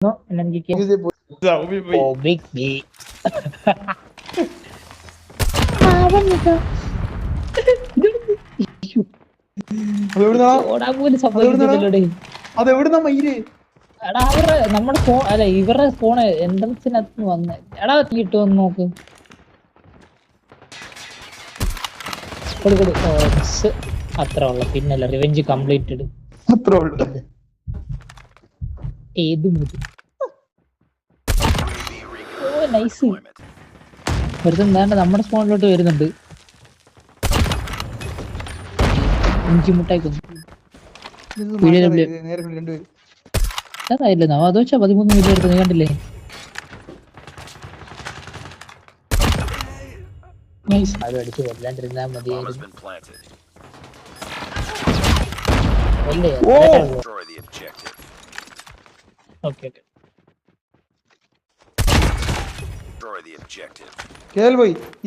No, en MGK. Oh, big B. ഓടാൻ പോലും സംഭവിക്കുന്നില്ലടേ. അതെവിടുന്നാ മയില്? എടാ നമ്മുടെ ഫോൺ അല്ല ഇവരുടെ ഫോണ് എൻട്രൻസിനകത്ത് വന്ന് എടാ കിട്ടുമെന്ന് നോക്ക്. അത്ര ഉള്ള പിന്നല്ല റിവെഞ്ച് കംപ്ലീറ്റഡ്. അത്ര ഉള്ളു. ഏത് നൈസ്. ഒരുത്തൻ വേണ്ട നമ്മുടെ സ്പോണിലോട്ട് വരുന്നുണ്ട്. ഇഞ്ചി മുട്ടായി കൊന്നു. അതായില്ല അത് വെച്ചാ 13 മില്യൺ എടുത്ത് നീ കണ്ടില്ലേ? അത് അടിച്ച് കൊല്ലാണ്ടിരുന്നാ മതിയായിരുന്നു.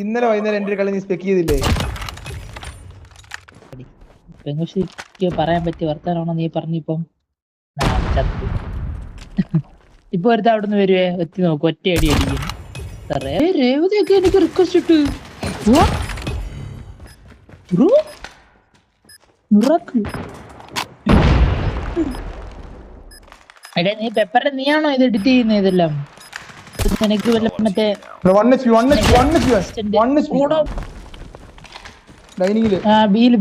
ഇന്നലെ വൈകുന്നേരം എന്റെ കളി നീ സ്പെക്ക് ചെയ്തില്ലേ? പെങ്കുശിക്ക് പറയാൻ പറ്റിയ വർത്താനാണോ നീ പറഞ്ഞിപ്പം? ഇപ്പൊ ഒരുത്ത അവിടുന്ന് വരുവേ എത്തി നോക്കും, ഒറ്റ അടി അടിക്കും. രേവതിയൊക്കെ എനിക്ക് റിക്വസ്റ്റ് ഇട്ട് എടേ നീ പെപ്പറിന്റെ നീയാണോ ഇത് എഡിറ്റ് ചെയ്യുന്നത്? ഇതെല്ലാം എനിക്ക് വല്ല മറ്റേ ബീല്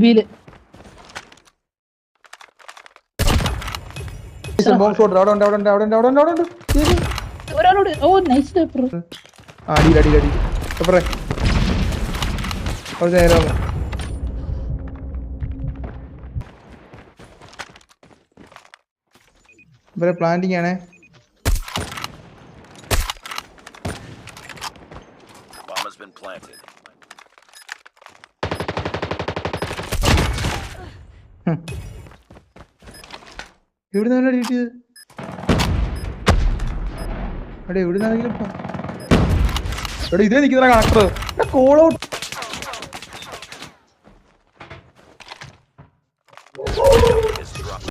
ഒരാളോട്. ഓ നൈസ് പേപ്പർ. പ്ലാന്റിങ് ആണേ. എവിടുന്നാണ് കിട്ടിയത്? എവിടെ എവിടുന്നാണെങ്കിലും ഇതേ നിൽക്കുന്ന കണക്ടർ കോൾ ഔട്ട്.